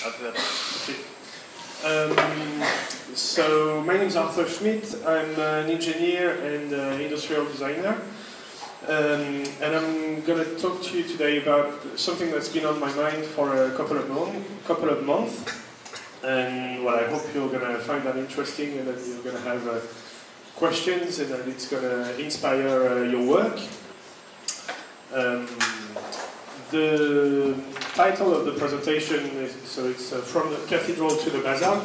Okay. So my name is Arthur Schmitt. I'm an engineer and industrial designer. And I'm going to talk to you today about something that's been on my mind for a couple of months. And well, I hope you're going to find that interesting and that you're going to have questions and that it's going to inspire your work. The title of the presentation is, it's From the Cathedral to the Bazaar.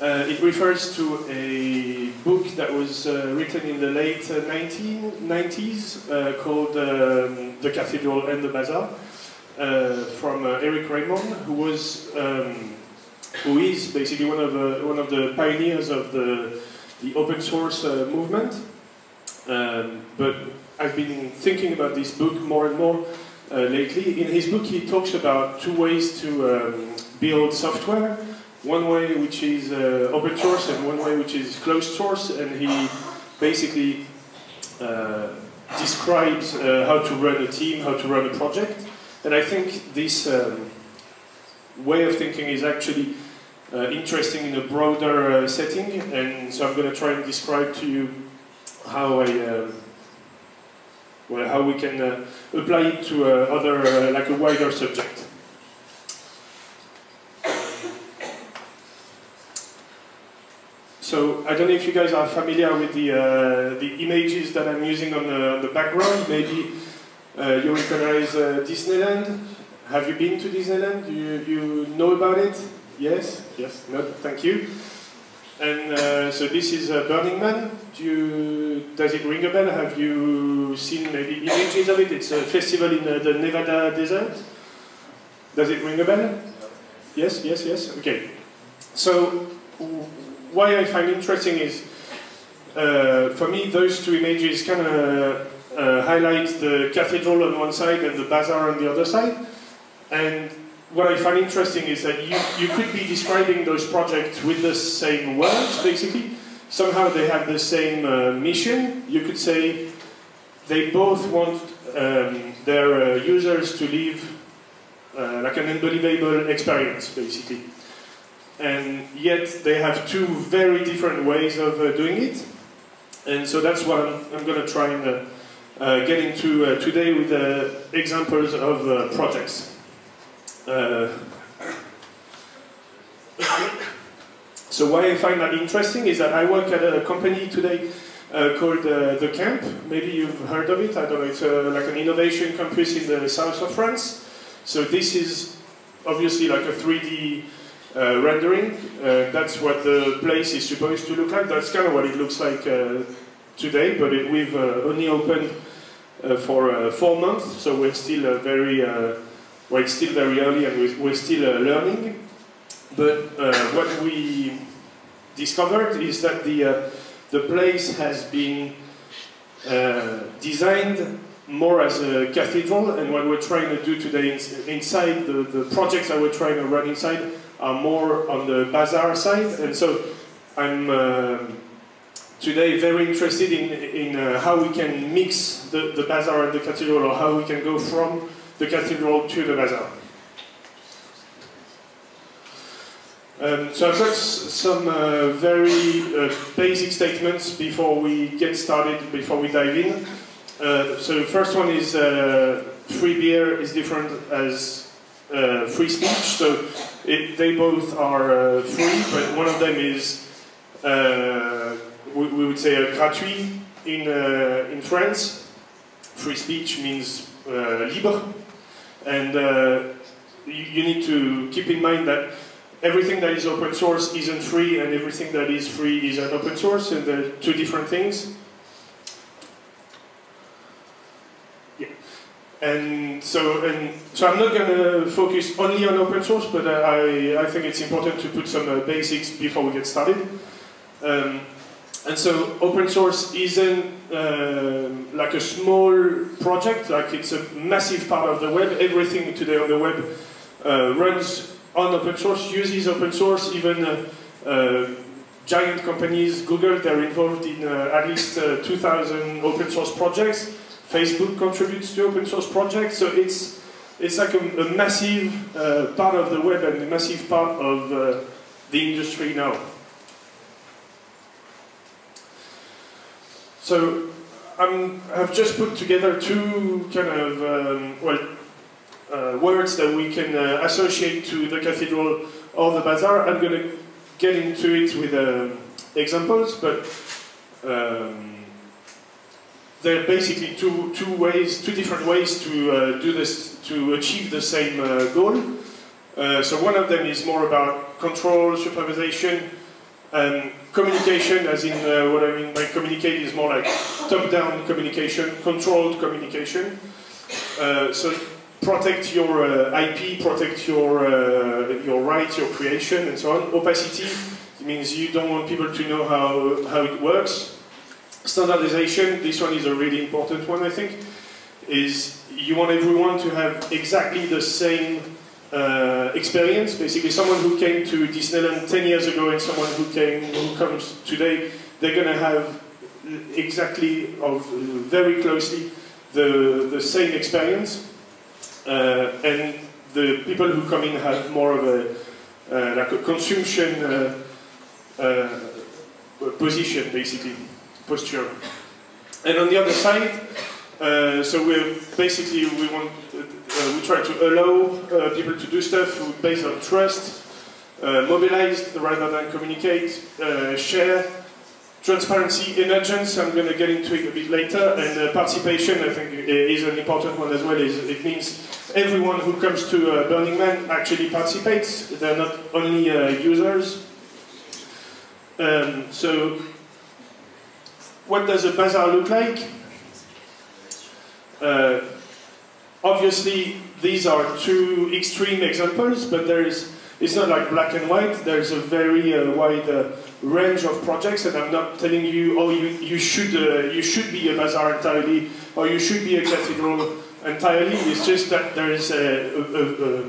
It refers to a book that was written in the late 1990s called The Cathedral and the Bazaar from Eric Raymond, who is basically one of the pioneers of the open source movement. But I've been thinking about this book more and more lately. In his book, he talks about two ways to build software. One way which is open source and one way which is closed source, and he basically describes how to run a team, how to run a project. And I think this way of thinking is actually interesting in a broader setting, and so I'm going to try and describe to you how how we can apply it to other, like a wider subject. So I don't know if you guys are familiar with the images that I'm using on the background. Maybe you recognize Disneyland. Have you been to Disneyland? You know about it? Yes? Yes? No? Thank you. And so this is Burning Man. Does it ring a bell? Have you seen maybe images of it? It's a festival in the Nevada desert. Does it ring a bell? Yes? Yes? Yes? Okay. So why I find interesting is, for me, those two images kind of highlight the cathedral on one side and the bazaar on the other side. And what I find interesting is that you could be describing those projects with the same words, basically. Somehow they have the same mission. You could say they both want their users to live like an unbelievable experience, basically. And yet they have two very different ways of doing it. And so that's what I'm going to try and get into today with examples of projects. So why I find that interesting is that I work at a company today called The Camp. Maybe you've heard of it. I don't know. It's like an innovation campus in the south of France. So this is obviously like a 3D rendering. That's what the place is supposed to look like. That's kind of what it looks like today, but we've only opened for 4 months, so we're still it's still very early and we're still learning. But what we discovered is that the place has been designed more as a cathedral, and what we're trying to do today inside, the projects that we're trying to run inside are more on the bazaar side. And so I'm today very interested in how we can mix the bazaar and the cathedral, or how we can go from the cathedral to the bazaar. So I've got some very basic statements before we get started, before we dive in. So the first one is free beer is different as free speech. So they both are free, but one of them is, we would say, gratuit in France. Free speech means libre. And you need to keep in mind that everything that is open source isn't free, and everything that is free isn't open source, and they're two different things. Yeah. And so I'm not going to focus only on open source, but I think it's important to put some basics before we get started. And so open source isn't like a small project, like it's a massive part of the web. Everything today on the web runs on open source, uses open source. Even giant companies, Google, they're involved in at least 2,000 open source projects. Facebook contributes to open source projects, so it's it's like a massive part of the web and a massive part of the industry now. So I've just put together two kind of words that we can associate to the cathedral or the bazaar. I'm going to get into it with examples, but there are basically two different ways to do this, to achieve the same goal. So one of them is more about control, supervision, and communication, as in what I mean by communicate is more like top-down communication, controlled communication. So protect your IP, protect your rights, your creation, and so on. Opacity, it means you don't want people to know how it works. Standardization, this one is a really important one, I think, is you want everyone to have exactly the same experience. Basically, someone who came to Disneyland 10 years ago and someone who comes today, they're going to have exactly, or very closely, the same experience. And the people who come in have more of a like a consumption position, basically, posture. And on the other side, so we try to allow people to do stuff based on trust, mobilized rather than communicate, share, transparency, emergence, I'm going to get into it a bit later, and participation, I think, is an important one as well. It means everyone who comes to Burning Man actually participates, they're not only users. So, what does a bazaar look like? Obviously, these are two extreme examples, but it's not like black and white. There's a very wide range of projects, and I'm not telling you, oh, you should be a bazaar entirely, or you should be a cathedral entirely. It's just that there is a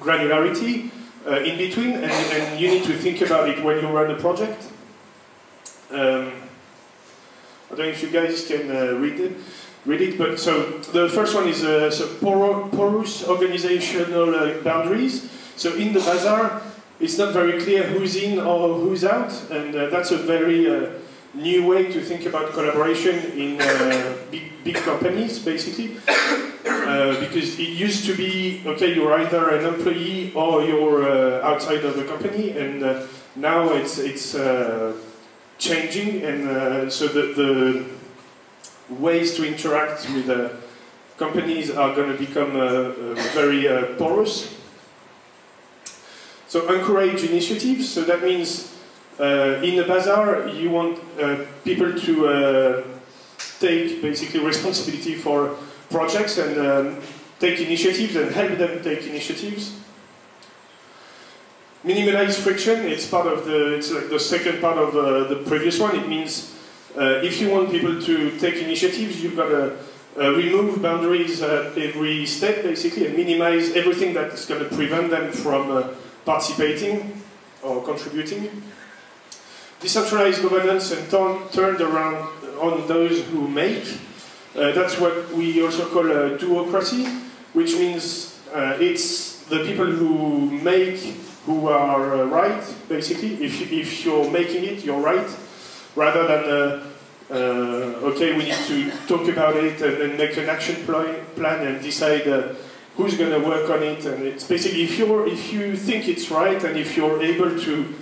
granularity in between, and you need to think about it when you run a project. I don't know if you guys can read it, but so the first one is porous organizational boundaries. So in the bazaar, it's not very clear who's in or who's out, and that's a very new way to think about collaboration in big companies, basically. Because it used to be, okay, you're either an employee or you're outside of the company, and now it's changing, and so the ways to interact with companies are going to become very porous. So encourage initiatives, so that means in the bazaar you want people to take basically responsibility for projects and take initiatives and help them take initiatives. Minimize friction, it's like the second part of the previous one. It means if you want people to take initiatives, you've got to remove boundaries at every step, basically, and minimize everything that's going to prevent them from participating or contributing. Decentralized governance and turned around on those who make. That's what we also call a duocracy, which means it's the people who make who are right, basically. If you're making it, you're right, rather than okay, we need to talk about it and then make an action plan and decide who's going to work on it. And it's basically if you think it's right and if you're able to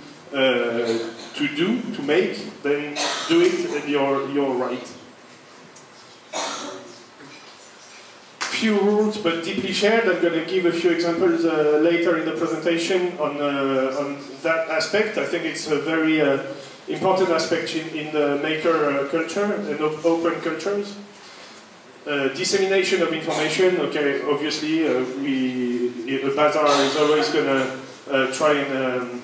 make, then do it, and you're right. Few rules, but deeply shared. I'm going to give a few examples later in the presentation on that aspect. I think it's a very important aspect in the maker culture and open cultures. Dissemination of information. Okay, obviously, a bazaar is always going to try and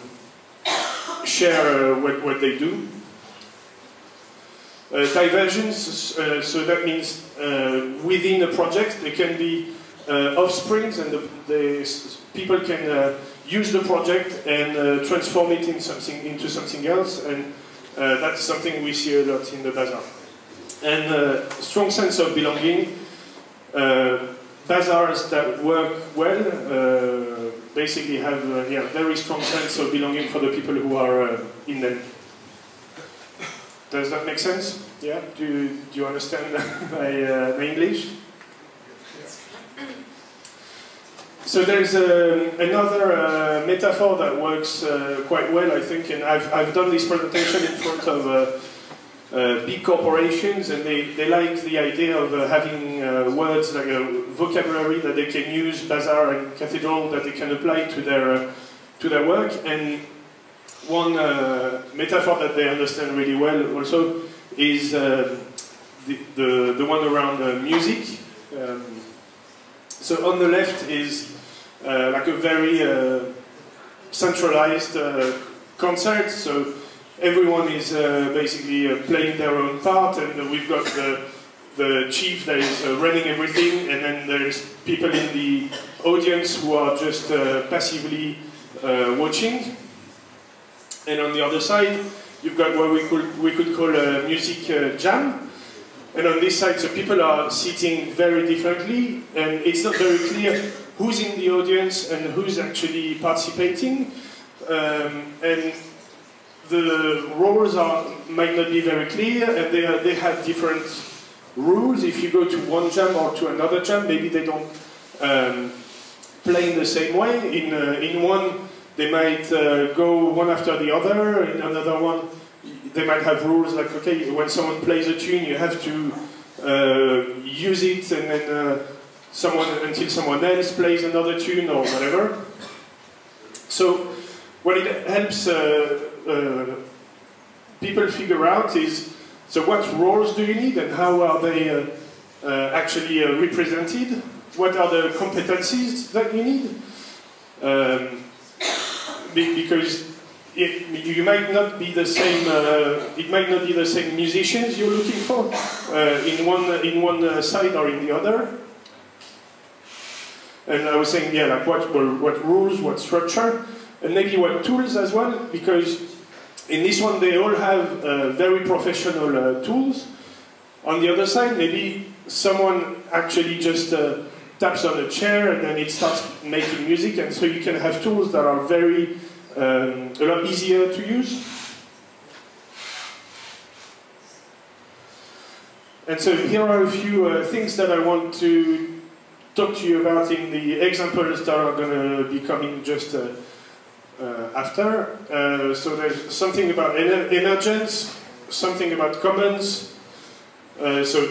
share what they do. Divergence, so that means within a project there can be offsprings, and people can use the project and transform it into something else, and that's something we see a lot in the bazaar. And strong sense of belonging. bazaars that work well basically have yeah, very strong sense of belonging for the people who are in them. Does that make sense? Yeah? Do you understand my English? So there's another metaphor that works quite well, I think, and I've done this presentation in front of big corporations, and they like the idea of having words like a vocabulary that they can use, bazaar and cathedral, that they can apply to their work. And one metaphor that they understand really well also is the one around music. So on the left is like a very centralized concert, so everyone is basically playing their own part, and we've got the chief that is running everything, and then there's people in the audience who are just passively watching. And on the other side, you've got what we could call a music jam. And on this side, so people are sitting very differently, and it's not very clear who's in the audience and who's actually participating. And the roles might not be very clear, and they have different rules. If you go to one jam or to another jam, maybe they don't play in the same way. In one, they might go one after the other. In another one, they might have rules like, okay, when someone plays a tune, you have to use it, and then until someone else plays another tune or whatever. So what it helps people figure out is, so what roles do you need and how are they actually represented? What are the competencies that you need? Because you might not be the same. It might not be the same musicians you're looking for in one side or in the other. And I was saying, yeah, like what rules, what structure, and maybe what tools as well. Because in this one, they all have very professional tools. On the other side, maybe someone actually just taps on a chair and then it starts making music, and so you can have tools that are very a lot easier to use. And so here are a few things that I want to talk to you about in the examples that are going to be coming just after. So there's something about emergence, something about commons, so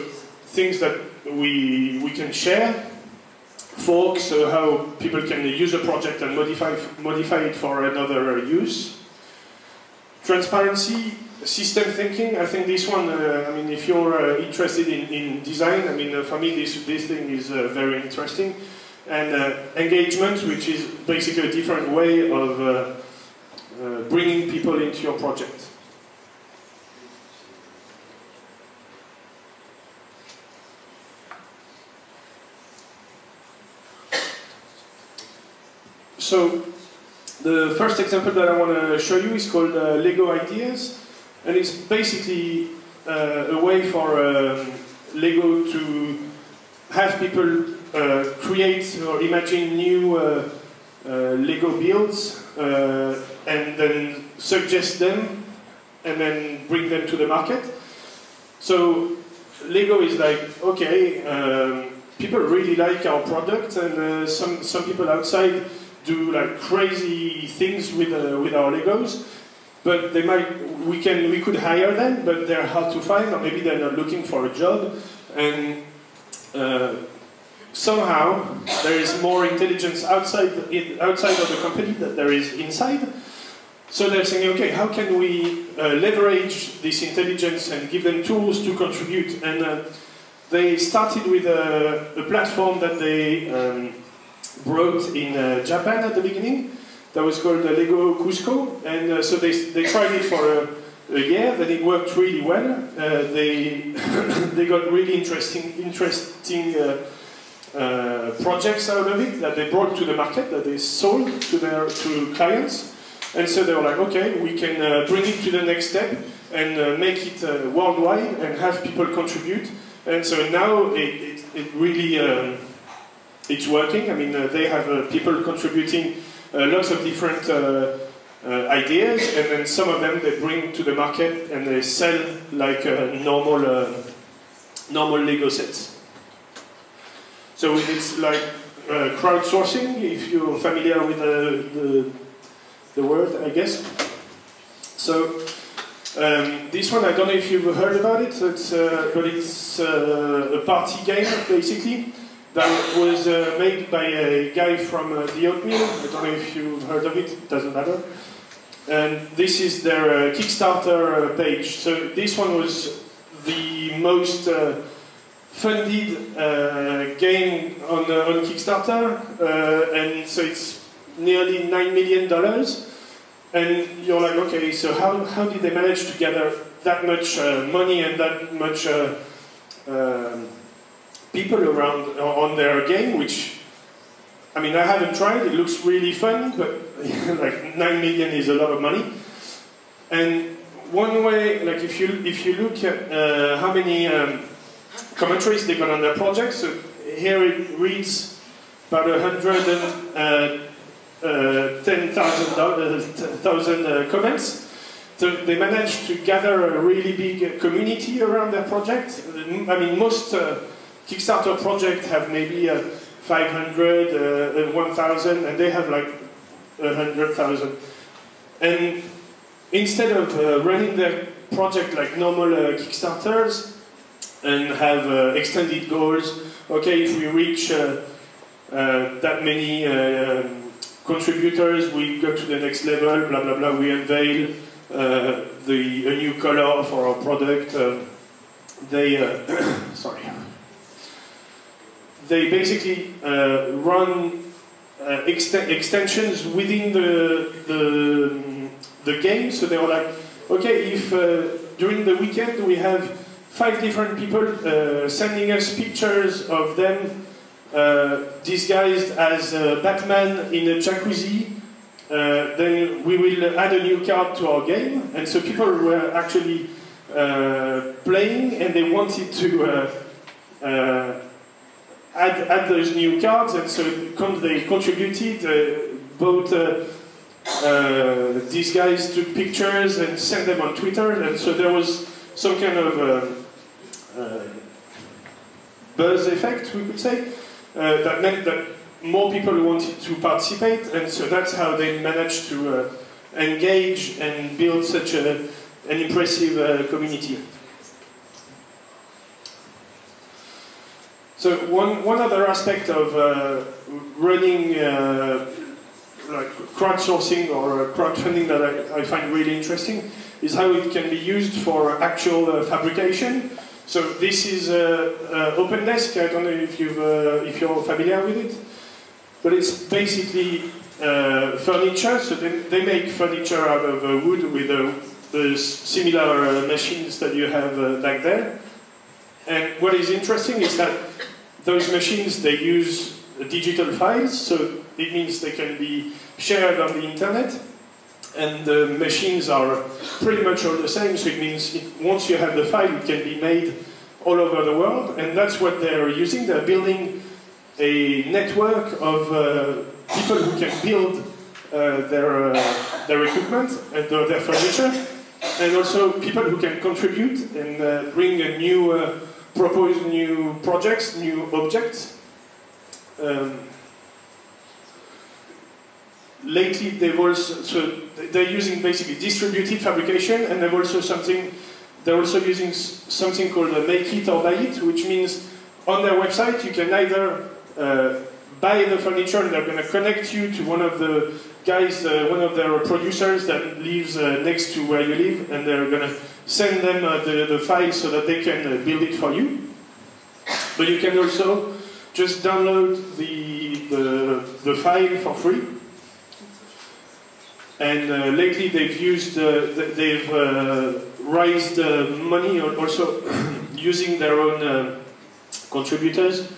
things that we can share. Forks, so how people can use a project and modify it for another use. Transparency, system thinking. I think this one, I mean, if you're interested in design, I mean, for me this thing is very interesting. And engagement, which is basically a different way of bringing people into your project. So the first example that I want to show you is called Lego Ideas, and it's basically a way for Lego to have people create or imagine new Lego builds and then suggest them and then bring them to the market. So Lego is like, okay, people really like our product, and some people outside do like crazy things with our Legos, but we could hire them, but they're hard to find, or maybe they're not looking for a job, and somehow there is more intelligence outside of the company than there is inside. So they're saying, okay, how can we leverage this intelligence and give them tools to contribute? And they started with a platform that they brought in Japan at the beginning, that was called Lego Cusco, and so they tried it for a year. Then it worked really well. They got really interesting projects out of it that they brought to the market, that they sold to clients, and so they were like, okay, we can bring it to the next step and make it worldwide and have people contribute. And so now it really it's working. I mean, they have people contributing lots of different ideas, and then some of them they bring to the market and they sell like normal Lego sets. So it's like crowdsourcing, if you're familiar with the word, I guess. So this one, I don't know if you've heard about it, but it's a party game, basically, that was made by a guy from the Oatmeal. I don't know if you've heard of it, it doesn't matter. And this is their Kickstarter page. So this one was the most funded game on Kickstarter, and so it's nearly $9 million. And you're like, okay, so how did they manage to gather that much money and that much people around on their game? Which, I mean, I haven't tried. It looks really fun, but like 9 million is a lot of money. And one way, like if you look at how many commentaries they got on their project, so here it reads about 110,000 comments. So they managed to gather a really big community around their project. I mean, most Kickstarter projects have maybe 500, 1,000, and they have like 100,000. And instead of running their project like normal Kickstarters and have extended goals, okay, if we reach that many contributors, we go to the next level, blah blah blah, we unveil a new color for our product. They basically run extensions within the game. So they were like, okay, if during the weekend we have 5 different people sending us pictures of them disguised as Batman in a jacuzzi, then we will add a new card to our game. And so people were actually playing, and they wanted to add those new cards, and so they contributed, both these guys took pictures and sent them on Twitter, and so there was some kind of buzz effect, we could say, that meant that more people wanted to participate, and so that's how they managed to engage and build such an impressive community. So one other aspect of running like crowdsourcing or crowdfunding that I find really interesting is how it can be used for actual fabrication. So this is OpenDesk. I don't know if you're familiar with it, but it's basically furniture. So they make furniture out of wood with the similar machines that you have back there. And what is interesting is that those machines, they use digital files, so it means they can be shared on the internet, and the machines are pretty much all the same, so it means once you have the file, it can be made all over the world, and that's what they're using. They're building a network of people who can build their equipment and their furniture, and also people who can contribute and bring a new propose new projects, new objects. Lately, they're using basically distributed fabrication, and they're also using something called a make it or buy it, which means on their website you can either buy the furniture, and they're going to connect you to one of the guys, one of their producers that lives next to where you live, and they're going to send them the file so that they can build it for you. But you can also just download the file for free. And lately they've raised money also using their own contributors.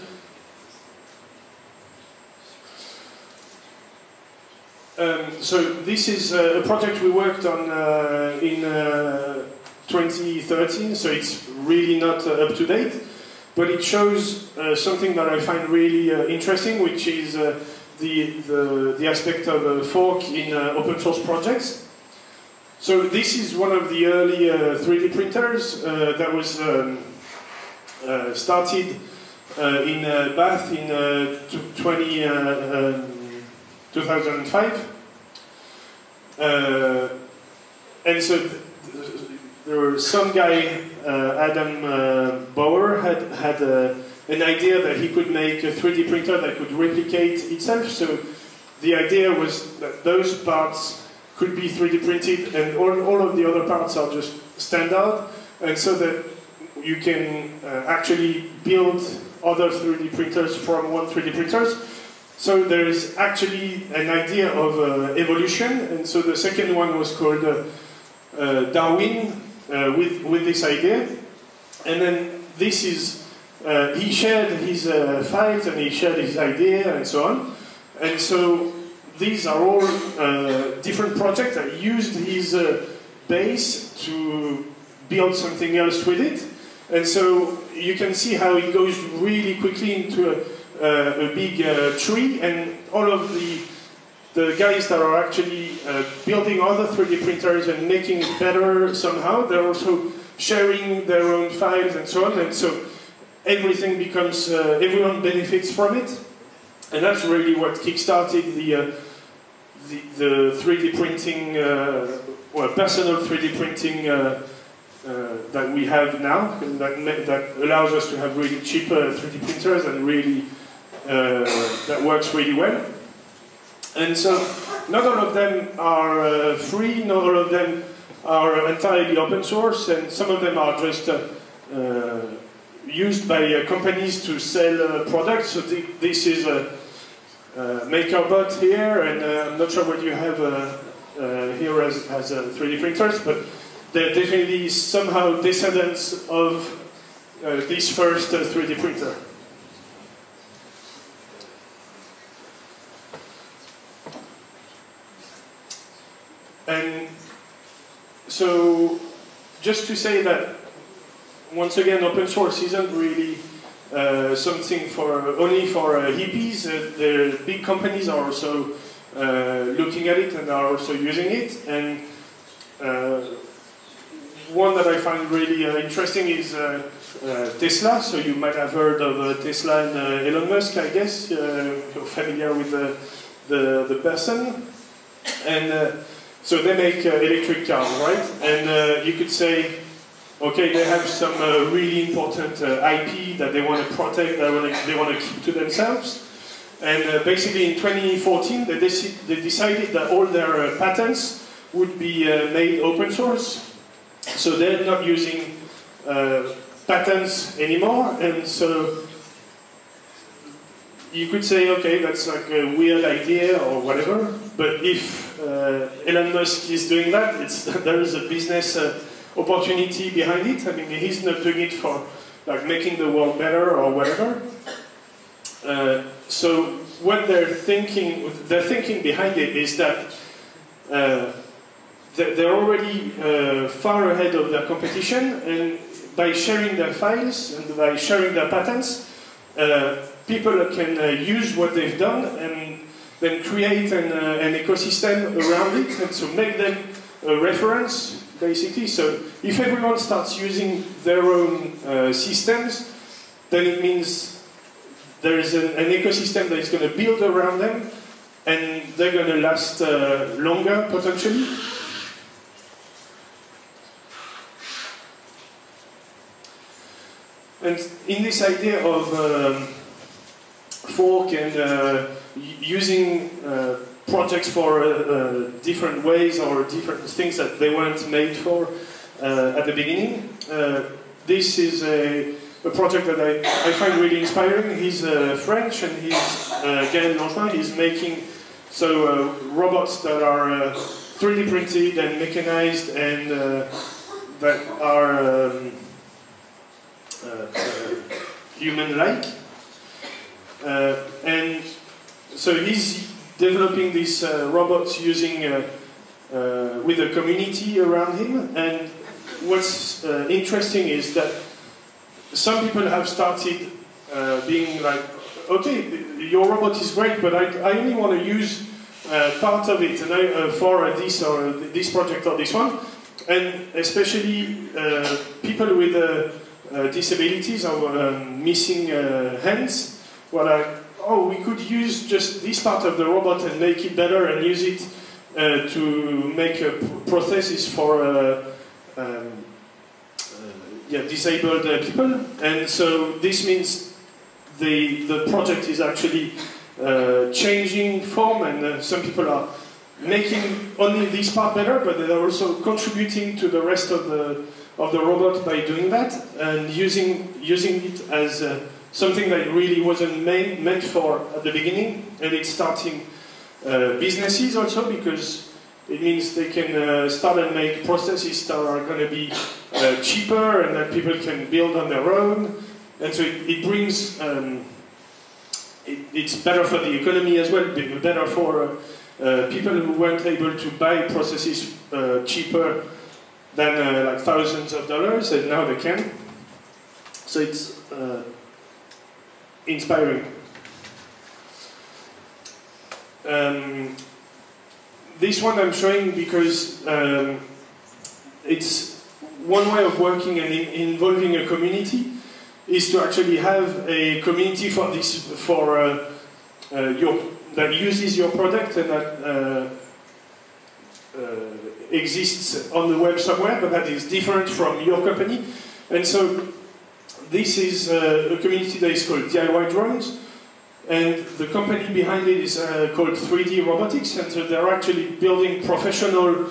So this is a project we worked on in 2013, so it's really not up to date. but it shows something that I find really interesting, which is the aspect of fork in open source projects. So this is one of the early 3D printers that was started in Bath in 2005. And so there was some guy, Adam Bauer, had an idea that he could make a 3D printer that could replicate itself. So the idea was that those parts could be 3D printed and all of the other parts are just standard, and so that you can actually build other 3D printers from one 3D printer. So there is actually an idea of evolution, and so the second one was called Darwin with this idea. And then this is, he shared his files and he shared his idea and so on. And so these are all different projects that used his base to build something else with it. And so you can see how it goes really quickly into a big tree, and all of the guys that are actually building other 3D printers and making it better somehow, they're also sharing their own files and so on, and so everything becomes, everyone benefits from it. And that's really what kickstarted the 3D printing, well, personal 3D printing that we have now, and that allows us to have really cheaper 3D printers and really that works really well. And so not all of them are free, not all of them are entirely open source, and some of them are just used by companies to sell products. So this is a MakerBot here, and I'm not sure what you have here as 3D printers, but they're definitely somehow descendants of this first 3D printer. And so, just to say that, once again, open source isn't really something only for hippies. The big companies are also looking at it and are also using it. And one that I find really interesting is Tesla. So you might have heard of Tesla and Elon Musk, I guess. You're familiar with the person. And so they make electric cars, right? And you could say, okay, they have some really important IP that they want to protect, they want to keep to themselves. And basically in 2014, they decided that all their patents would be made open source. So they're not using patents anymore. And so you could say, okay, that's like a weird idea or whatever. But if Elon Musk is doing that, there is a business opportunity behind it. I mean, he's not doing it for like making the world better or whatever. So what they're thinking behind it is that they're already far ahead of their competition, and by sharing their files and by sharing their patents, people can use what they've done and then create an ecosystem around it, and so make them a reference, basically. So if everyone starts using their own systems, then it means there is an ecosystem that is going to build around them, and they're going to last longer, potentially. And in this idea of fork and using projects for different ways or different things that they weren't made for at the beginning, this is a project that I find really inspiring. He's French, and he's Gaël Langevin. He's making robots that are 3D printed and mechanized and that are human-like. And so he's developing these robots using with a community around him. And what's interesting is that some people have started being like, okay, your robot is great, but I only want to use part of it for this or this project or this one. And especially people with disabilities or missing hands were like, oh, we could use just this part of the robot and make it better and use it to make prostheses for disabled people. And so this means the project is actually changing form, and some people are making only this part better, but they're also contributing to the rest of the robot by doing that and using it as something that really wasn't meant for at the beginning, and it's starting businesses also, because it means they can start and make processes that are going to be cheaper and that people can build on their own, and so it brings it's better for the economy as well, better for people who weren't able to buy processes cheaper than like thousands of dollars, and now they can. So it's inspiring. This one I'm showing because it's one way of working and involving a community is to actually have a community for this, for that uses your product and that exists on the web somewhere, but that is different from your company. And so this is a community that is called DIY Drones, and the company behind it is called 3D Robotics, and so they're actually building professional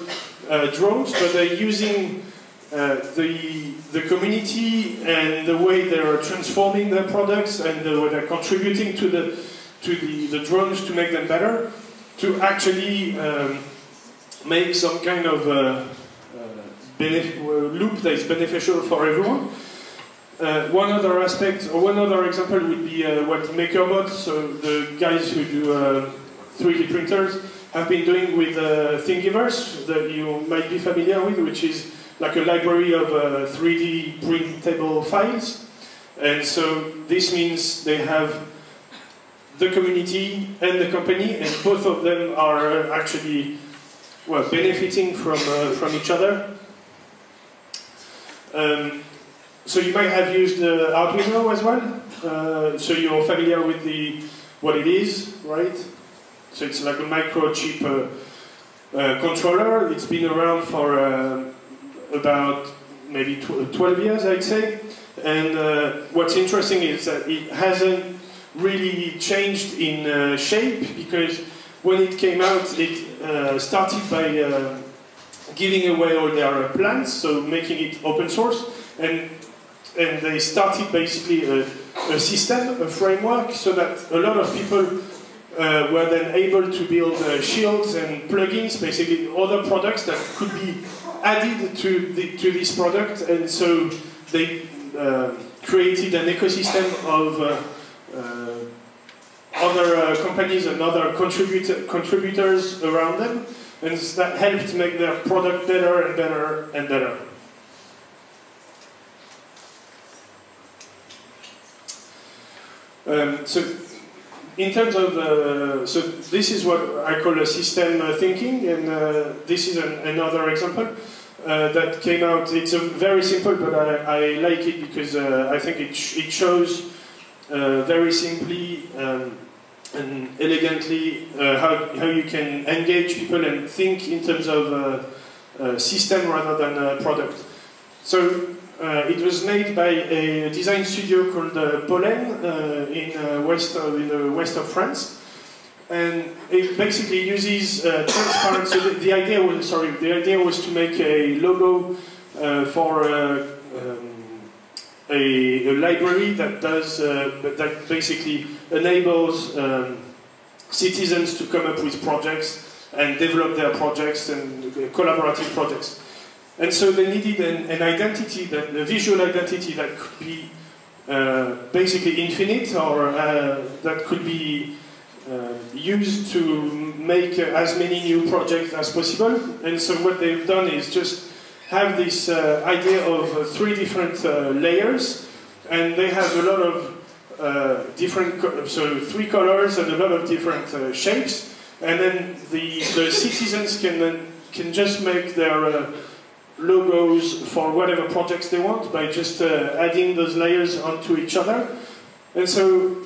drones, but they're using the community and the way they're transforming their products and the way they're contributing to the drones to make them better, to actually make some kind of loop that is beneficial for everyone. One other aspect, or one other example would be what MakerBot, so the guys who do 3D printers, have been doing with Thingiverse, that you might be familiar with, which is like a library of 3D printable files. And so this means they have the community and the company, and both of them are actually, well, benefiting from each other. So you might have used Arduino as well. So you're familiar with what it is, right? So it's like a microchip controller. It's been around for about maybe 12 years, I'd say. And what's interesting is that it hasn't really changed in shape, because when it came out, it started by giving away all their plans, so making it open source, and they started basically a system, a framework, so that a lot of people were then able to build shields and plugins, basically other products that could be added to this product, and so they created an ecosystem of other companies and other contributors around them, and that helped make their product better and better and better. So in terms of, so this is what I call a system thinking, and this is another example that came out. It's very simple, but I like it because I think it shows very simply and elegantly how you can engage people and think in terms of system rather than a product. So it was made by a design studio called Pollen in the west of France, and it basically uses transparent. So the idea was to make a logo for a library that does that basically enables citizens to come up with projects and develop their projects and collaborative projects. And so they needed an identity, a visual identity that could be basically infinite, or that could be used to make as many new projects as possible. And so what they've done is just have this idea of 3 different layers, and they have a lot of different, so 3 colors and a lot of different shapes, and then the citizens can just make their logos for whatever projects they want by just adding those layers onto each other. And so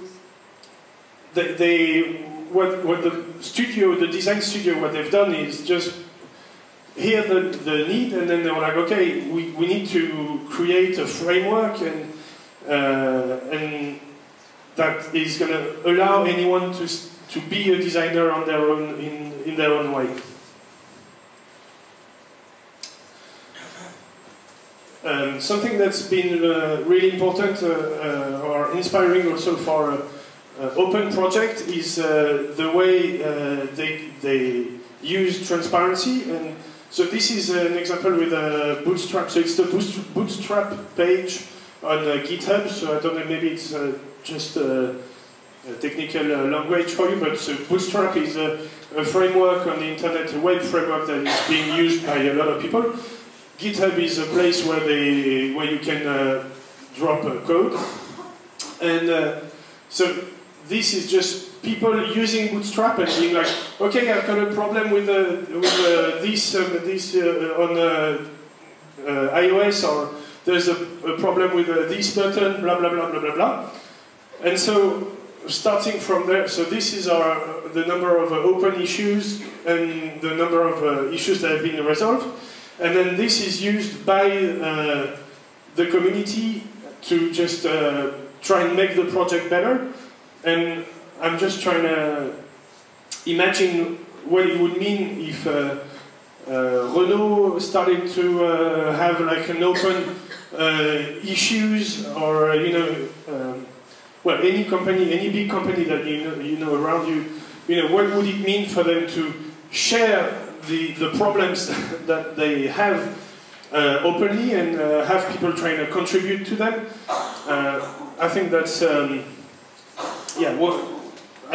what the design studio, what they've done is just hear the need, and then they were like, okay, we need to create a framework and that is going to allow anyone to be a designer on their own in their own way. Something that's been really important or inspiring also for open project is the way they use transparency. And so this is an example with Bootstrap. So it's the Bootstrap page on GitHub. So I don't know, maybe it's just a technical language for you, but so Bootstrap is a framework on the internet, a web framework that is being used by a lot of people. GitHub is a place where you can drop code, and so this is just people using Bootstrap and being like, okay, I've got a problem with this on iOS, or there's a problem with this button, blah blah blah blah blah blah, and so starting from there, so this is the number of open issues and the number of issues that have been resolved. And then this is used by the community to just try and make the project better. And I'm just trying to imagine what it would mean if Renault started to have like an open issues, or well, any company, any big company that you know around you, what would it mean for them to share the problems that they have openly and have people trying to contribute to them. I think that's I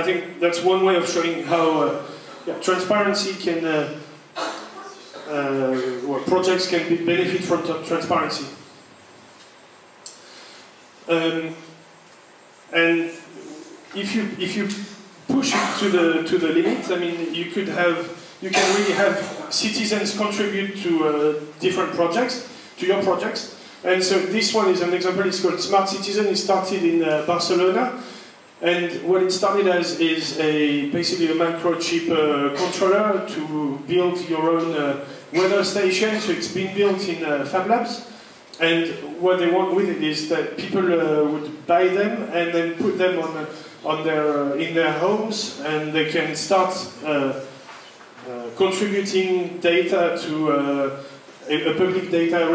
think that's one way of showing how transparency can projects can benefit from transparency. And if you push it to the limit, I mean, you can really have citizens contribute to different projects, to your projects. And so this one is an example. It's called Smart Citizen. It started in Barcelona, and what it started as is basically a microchip controller to build your own weather station. So it's been built in Fab Labs. And what they want with it is that people would buy them and then put them in their homes, and they can start contributing data to a public data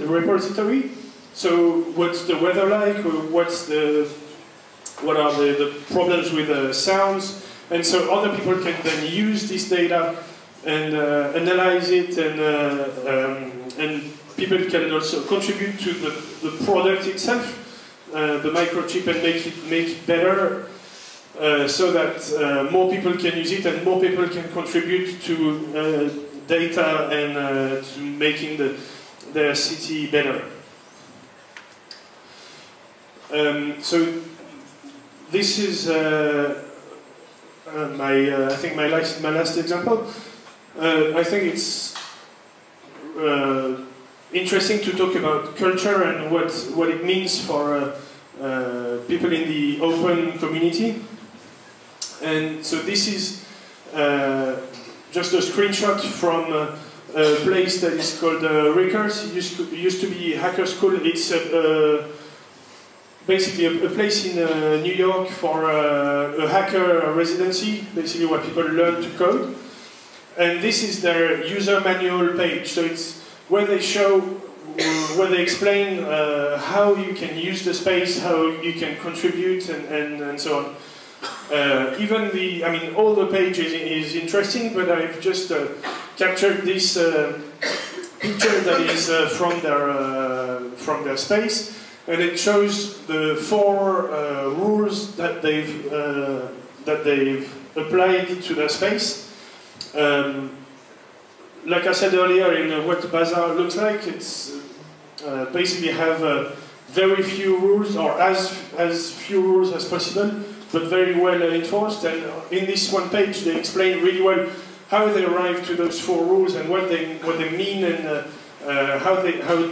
repository. So what's the weather like? What are the problems with sounds? And so other people can then use this data and analyze it, and people can also contribute to the product itself, the microchip, and make it better, so that more people can use it and more people can contribute to data and to making their city better. So this is I think my last example. I think it's interesting to talk about culture and what it means for people in the open community. And so this is just a screenshot from a place that is called Rickers. It used to be Hacker School. It's basically a place in New York for a hacker residency, basically where people learn to code. And this is their user manual page. So it's where they explain how you can use the space, how you can contribute, and so on. All the page is interesting, but I've just captured this picture that is from their space, and it shows the 4 rules that they've applied to their space. Like I said earlier, in what Bazaar looks like, it's basically have very few rules, or as few rules as possible, but very well enforced. And in this one page, they explain really well how they arrive to those 4 rules and what they mean, and how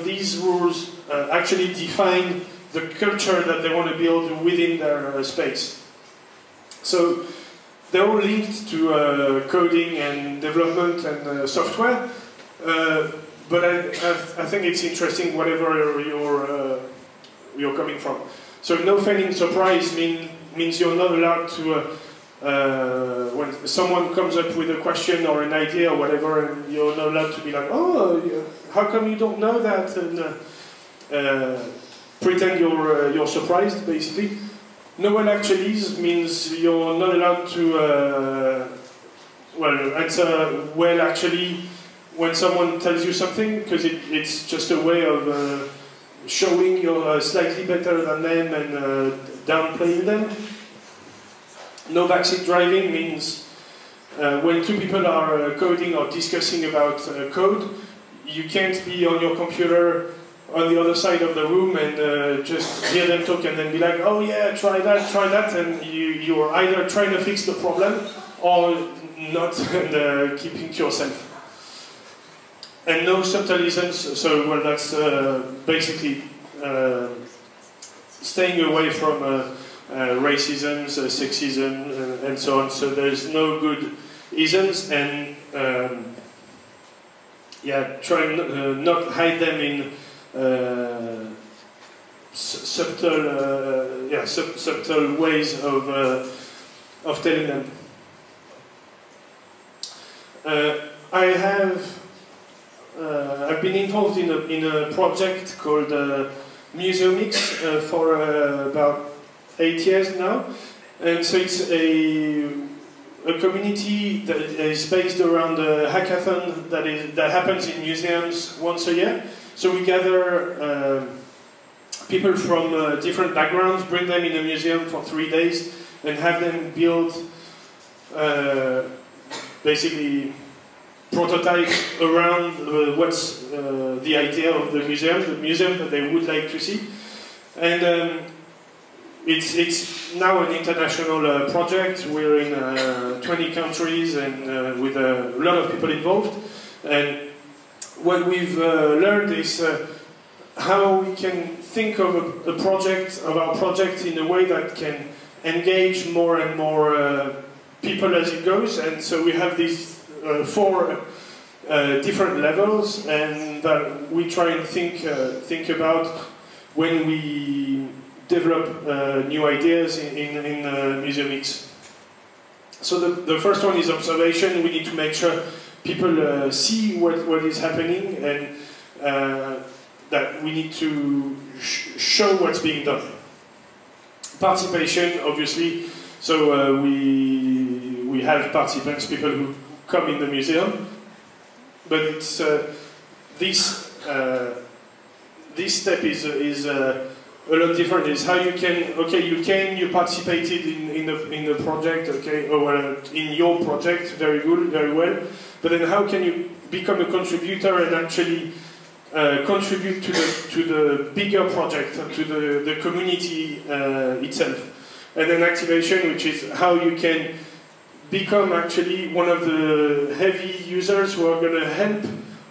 these rules actually define the culture that they want to build within their space. So they're all linked to coding and development and software, but I think it's interesting whatever you're coming from. So no failing surprise means you're not allowed to, when someone comes up with a question or an idea or whatever, and you're not allowed to be like, oh, how come you don't know that? And pretend you're surprised, basically. No one actually means you're not allowed to answer well actually when someone tells you something, because it's just a way of showing you're slightly better than them and downplaying them. No backseat driving means when 2 people are coding or discussing about code, you can't be on your computer on the other side of the room and just hear them talk and then be like, oh yeah, try that, and you're either trying to fix the problem or not, and keeping to yourself. And no subtleisms, so well, that's basically staying away from racism, sexism, and so on. So there's no good isms, and try not hide them in subtle ways of telling them. I've been involved in a project called Museumix for about 8 years now, and so it's a community that is based around a hackathon that happens in museums once a year. So we gather people from different backgrounds, bring them in a museum for 3 days, and have them build basically prototype around what's the idea of the museum that they would like to see. And it's now an international project. We're in 20 countries and with a lot of people involved. And what we've learned is how we can think of our project in a way that can engage more and more people as it goes. And so we have these 4 different levels, and that we try and think about when we develop new ideas in Museumix. So the first one is observation. We need to make sure people see what is happening, and that we need to show what's being done. Participation, obviously. So we have participants, people who come in the museum, but it's this step is a lot different. Is how you can, okay, you came, you participated in the project, okay, or in your project, very good, very well. But then how can you become a contributor and actually contribute to the bigger project, to the community itself? And then activation, which is how you can become actually one of the heavy users who are going to help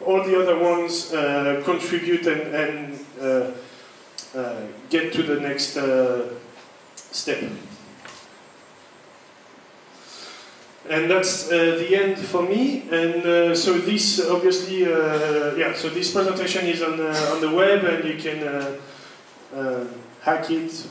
all the other ones contribute and get to the next step. And that's the end for me. And so this obviously, so this presentation is on the web, and you can hack it